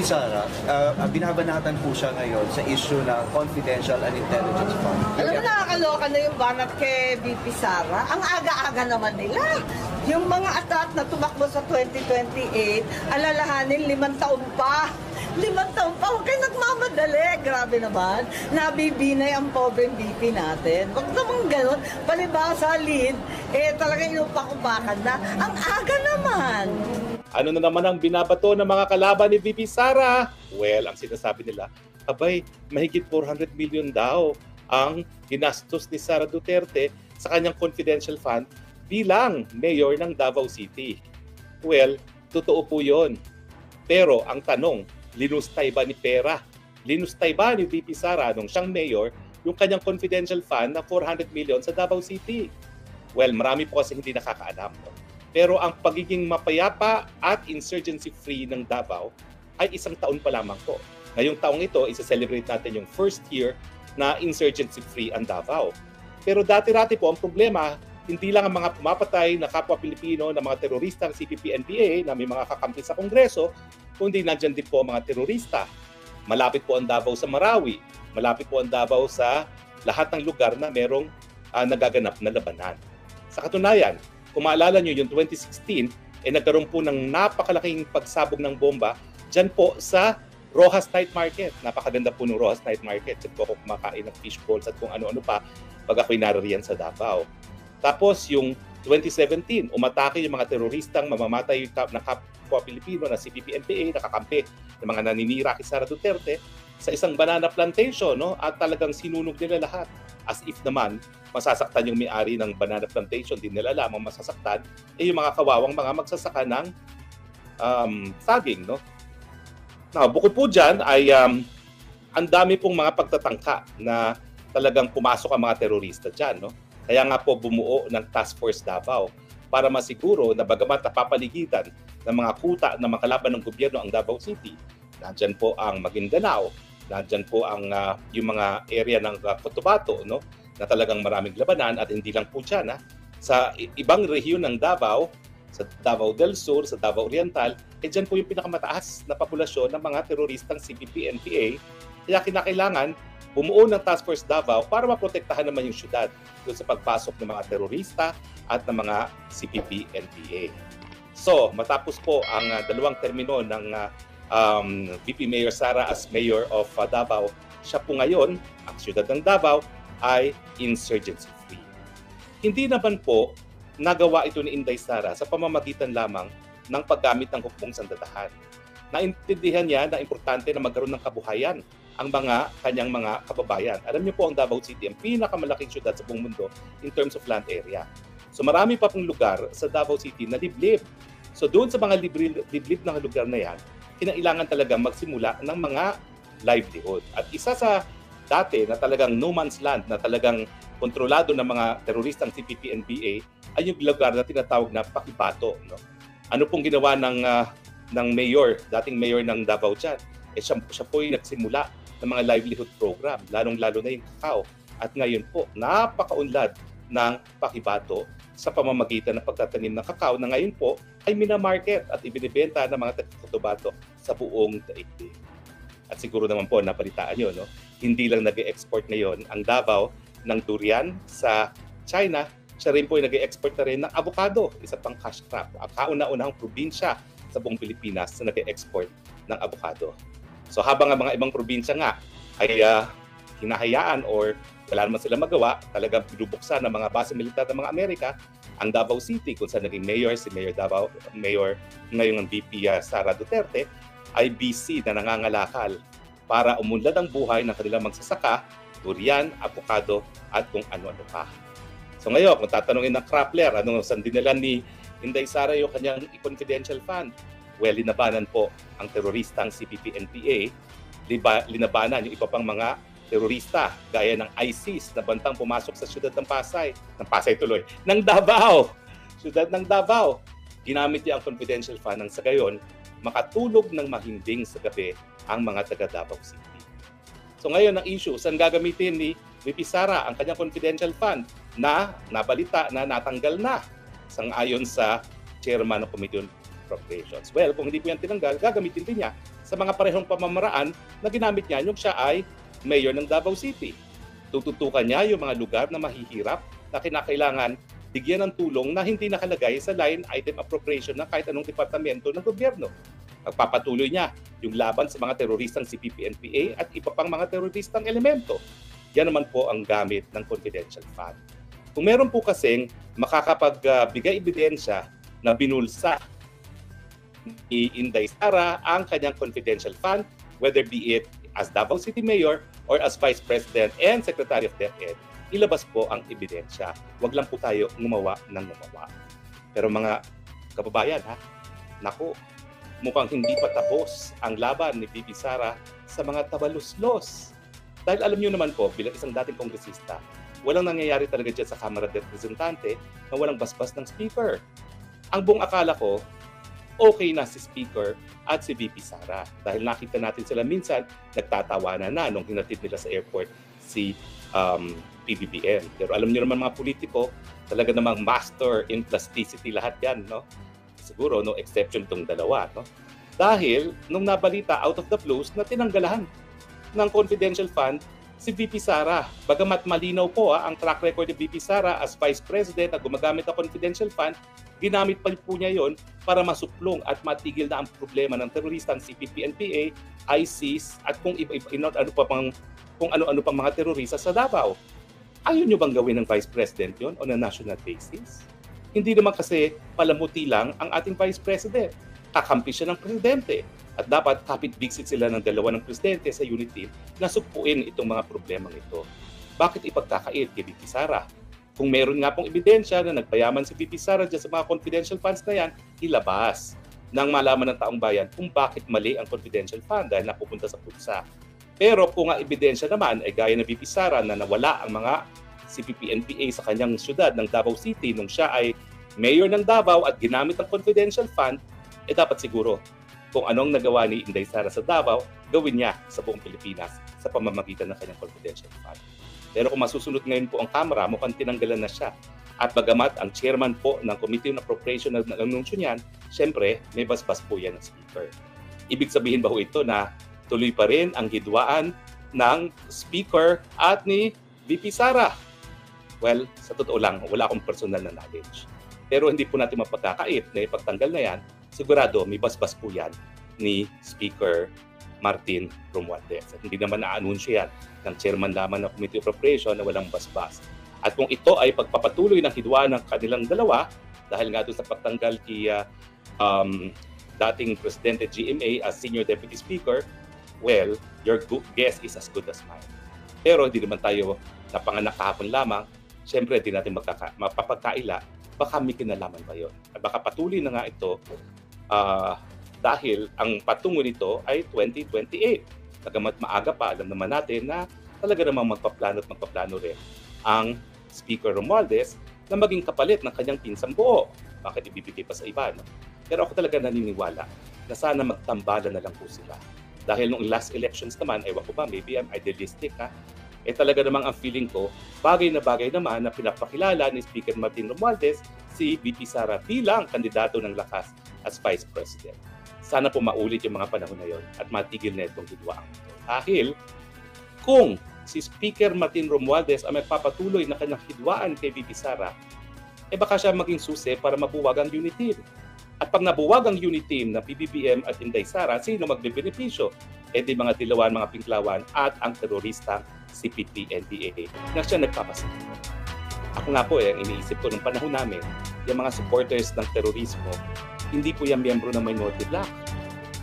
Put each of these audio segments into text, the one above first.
Sara, binabanatan po siya ngayon sa issue ng confidential and intelligence fund. Alam mo, nakakaloka na yung banat kay VP Sara. Ang aga-aga naman nila. Yung mga atat na tumakbo sa 2028, alalahanin 5 taon pa. 5 taon pa, huwag kayo nagmamadali. Grabe naman. Nabibinay ang pobreng VP natin. Huwag naman ganun. Palibasa, lead, talaga inupakupakan na. Ang aga naman. Ano na naman ang binabato ng mga kalaban ni VP Sara? Well, ang sinasabi nila, abay, mahigit 400 million daw ang ginastos ni Sara Duterte sa kanyang confidential fund bilang mayor ng Davao City. Well, totoo po yun. Pero ang tanong, linustay ba ni Pera? Linustay ba ni VP Sara nung siyang mayor yung kanyang confidential fund na 400 million sa Davao City? Well, marami po kasi hindi nakakaalam. Pero ang pagiging mapayapa at insurgency-free ng Davao ay 1 taon pa lamang po. Ngayong taong ito, isa-celebrate natin yung first year na insurgency-free ang Davao. Pero dati-rati po ang problema, hindi lang ang mga pumapatay na kapwa Pilipino na mga terorista ng CPP-NPA na may mga kakampi sa Kongreso, kundi nandyan din po ang mga terorista. Malapit po ang Davao sa Marawi. Malapit po ang Davao sa lahat ng lugar na merong nagaganap na labanan. Sa katunayan, kung maalala nyo yung 2016, nagkaroon po ng napakalaking pagsabog ng bomba dyan po sa Rojas Night Market. Napakaganda po ng Rojas Night Market. Dyan po ako kumakain ng fish balls at kung ano-ano pa pag ako'y naririyan sa Davao. Tapos yung 2017, umatake yung mga teroristang mamamatay na kapwa Pilipino na CPP-NPA, nakakampi ng mga naninira kay Sara Duterte sa isang banana plantation, no? At talagang sinunog nila lahat. As if naman, masasaktan yung may-ari ng banana plantation, din nila lamang masasaktan, yung mga kawawang mga magsasaka ng saging, no? Now, bukod po dyan ay ang dami pong mga pagtatangka na talagang pumasok ang mga terorista dyan, no? Kaya nga po bumuo ng Task Force Davao para masiguro na bagamat napapaligitan ng mga kuta na makalaban ng gobyerno ang Davao City, nandyan po ang Maguindanao, nandyan po ang yung mga area ng Cotabato, no, na talagang maraming labanan at hindi lang po dyan. Sa ibang rehiyon ng Davao, sa Davao del Sur, sa Davao Oriental, dyan po yung pinakamataas na populasyon ng mga teroristang CPP-NPA. Kaya kinakailangan bumuo ng Task Force Davao para maprotektahan naman yung syudad doon sa pagpasok ng mga terorista at ng mga CPP-NPA. So, matapos po ang dalawang termino ng VP Mayor Sara as Mayor of Davao, siya po ngayon, ang syudad ng Davao, ay insurgency-free. Hindi naman po nagawa ito ni Inday Sara sa pamamagitan lamang ng paggamit ng hukbong sandatahan. Naintindihan niya na importante na magkaroon ng kabuhayan ang mga kanyang mga kababayan. Alam niyo po, ang Davao City ang pinakamalaking syudad sa buong mundo in terms of land area. So marami pa pong lugar sa Davao City na liblib. So doon sa mga liblib na lugar na yan, kinailangan talaga magsimula ng mga livelihood. At isa sa dati na talagang no man's land, na talagang kontrolado ng mga teroristang CPP-NPA, ay yung lugar na tinatawag na Pakibato. No? Ano pong ginawa ng mayor, dating mayor ng Davao dyan? Siya po yung nagsimula ng mga livelihood program, lalong-lalo na yung kakao. At ngayon po, napakaunlad ng Pakibato sa pamamagitan ng pagtatanim ng kakao na ngayon po ay minamarket at ibinibenta ng mga taga-Cotabato sa buong daigdig. At siguro naman po, napalitaan nyo, no? Hindi lang nag-e-export ngayon ang Davao ng durian sa China, siya rin po yung nag-e-export na rin ng avocado, isa pang cash crop. Ang kauna-unahang probinsya sa buong Pilipinas na nag-e-export ng avocado. So habang ang mga ibang probinsya nga ay hinahayaan or wala naman sila magawa, talagang binubuksan ng mga base militar ng mga Amerika, ang Davao City, kung saan naging mayor si Mayor Davao, Mayor ngayon ng VP Sara Duterte, ay busy na nangangalakal para umunlad ang buhay ng kanilang magsasaka, durian, avocado, at kung ano-ano pa. So ngayon, kung tatanungin ng Krappler, saan dinala ni Inday Sara yung kanyang confidential fund? Well, linabanan po ang teroristang CPP-NPA, linabanan yung iba pang mga terorista gaya ng ISIS na bantang pumasok sa siyudad ng Pasay tuloy, ng Davao, siyudad ng Davao. Ginamit niya ang confidential fund ng sa gayon, makatulog ng mahimbing sa gabi ang mga taga Davao City. So ngayon ang issue, saan gagamitin ni VP Sara ang kanyang confidential fund na nabalita na natanggal na sang-ayon sa chairman ng Committee Appropriations. Well, kung hindi po yan tinanggal, gagamitin din niya sa mga parehong pamamaraan na ginamit niya nung siya ay mayor ng Davao City. Tututukan niya yung mga lugar na mahihirap na kinakailangan bigyan ng tulong na hindi nakalagay sa line item appropriation ng kahit anong departamento ng gobyerno. Pagpapatuloy niya yung laban sa mga teroristang CPP-NPA at iba pang mga teroristang elemento. Yan naman po ang gamit ng confidential fund. Kung meron po kasing makakapagbigay ebidensya na binulsa ni Inday Sara ang kanyang confidential fund, whether be it as Davao City Mayor or as Vice President and Secretary of DepEd, ilabas po ang ebidensya. Huwag lang po tayo gumawa ng gumawa. Pero mga kababayan, naku, mukhang hindi pa tapos ang laban ni Bibi Sara sa mga tabaluslos. Dahil alam niyo naman po, bilang isang dating kongresista, walang nangyayari talaga dyan sa Kamara de Representante na walang basbas ng speaker. Ang buong akala ko, okay na si Speaker at si VP Sara. Dahil nakita natin sila minsan, nagtatawanan na nung hinatid nila sa airport si PBBM. Pero alam niyo naman mga politiko, talaga namang master in plasticity lahat yan, no? Siguro, no exception itong dalawa, no? Dahil, nung nabalita out of the blues na tinanggalan ng confidential fund si VP Sara. Bagamat malinaw po ang track record ni VP Sara as Vice President at gumagamit ng confidential fund, ginamit pa po niya yon para masuplong at matigil na ang problema ng teroristang CPP-NPA, ISIS at kung ano-ano pang mga terorista sa Davao. Ayaw nyo bang gawin ng Vice President yon on a national basis? Hindi naman kasi palamuti lang ang ating Vice President. Kakampi siya ng Presidente. At dapat kapit-bigsit sila ng dalawa ng Presidente sa unit team na sugpuin itong mga problemang ito. Bakit ipagkakait kay VP Sara? Kung meron nga pong ebidensya na nagpayaman si VP Sara dyan sa mga confidential funds na yan, ilabas nang malaman ng taong bayan kung bakit mali ang confidential fund dahil napupunta sa bulsa. Pero kung ang ebidensya naman ay gaya ng VP Sara na nawala ang mga CPP-NPA sa kanyang syudad ng Davao City nung siya ay mayor ng Davao at ginamit ang confidential fund, dapat siguro kung anong nagawa ni Inday Sara sa Davao, gawin niya sa buong Pilipinas sa pamamagitan ng kanyang confidential fund. Pero kung masusunod ngayon po ang Kamara, mukhang tinanggalan na siya. At bagamat ang chairman po ng Committee on Appropriation na nag-anunsyo niyan, syempre may basbas po yan ng Speaker. Ibig sabihin ba ho ito na tuloy pa rin ang hidwaan ng Speaker at ni VP Sara? Well, sa totoo lang, wala akong personal na knowledge. Pero hindi po natin mapagkakait na ipagtanggal na yan, sigurado may basbas po yan ni Speaker Martin Romualdez. At hindi naman na-anunsyo yan ng chairman lamang ng Committee of Appropriation na walang basbas. At kung ito ay pagpapatuloy ng hidwaan ng kanilang dalawa, dahil nga doon sa pagtanggal kay dating Presidente GMA as Senior Deputy Speaker, well, your guess is as good as mine. Pero hindi naman tayo napanganak kahapon lamang, syempre hindi natin mapapagkaila, baka may kinalaman ba yun? At baka patuloy na nga ito dahil ang patungo nito ay 2028. Bagamat maaga pa, alam naman natin na talaga namang magpaplano rin ang Speaker Romualdez na maging kapalit ng kanyang pinsang buo. Bakit ibibigay pa sa iba? No? Pero ako talaga naniniwala na sana magtambalan na lang po sila. Dahil nung last elections naman, ewan ko ba, maybe I'm idealistic talaga namang ang feeling ko, bagay naman na pinapakilala ni Speaker Martin Romualdez si VP Sara bilang kandidato ng lakas as Vice President. Sana po maulit yung mga panahon na yon at matigil na itong hidwaan ito. Dahil kung si Speaker Martin Romualdez ay magpapatuloy na kanyang hidwaan kay VP Sara, baka siya maging susi para mabuwag ang unit team. At pag nabuwag ang unit team na PBBM at Inday Sara, sino magbebenepisyo? Di mga dilawan, mga pinklawan at ang terorista CPP-NPA na siya nagpapasakit. Ako nga po ang iniisip ko nung panahon namin, yung mga supporters ng terorismo, hindi po yung miyembro ng minority bloc.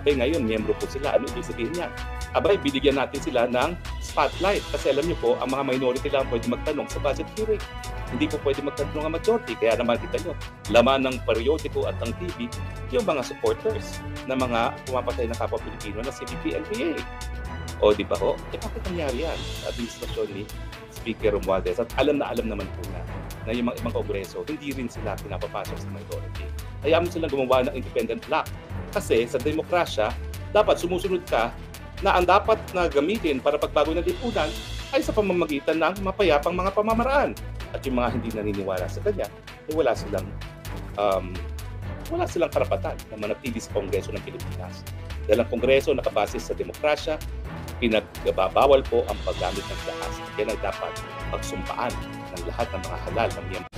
Ngayon, miyembro po sila. Ano ibig sabihin niya? Binigyan natin sila ng spotlight. Kasi alam niyo po, ang mga minority lang pwede magtanong sa budget hearing. Hindi po pwede magtanong ang majority. Kaya naman kita nyo, laman ng periodiko at ang TV, yung mga supporters na mga pumapatay na kapwa Pilipino na CPP-NPA. O di ba ho? Bakit nangyari yan sa administrasyon ni Speaker Romualdez? At alam naman po na yung mga ibang kongreso, hindi rin sila pinapapasok sa minority. Hayaan mo silang gumawa ng independent bloc. Kasi sa demokrasya, dapat sumusunod ka na ang dapat na gamitin para pagbago ng lipunan ay sa pamamagitan ng mapayapang mga pamamaraan. At yung mga hindi naniniwala sa kanya, wala silang wala silang karapatan na manatili sa Kongreso ng Pilipinas. Dahil ang Kongreso nakabase sa demokrasya, pinagbabawal po ang paggamit ng dahas. Kaya dapat pagsumpaan ng lahat ng mga halal na miyembro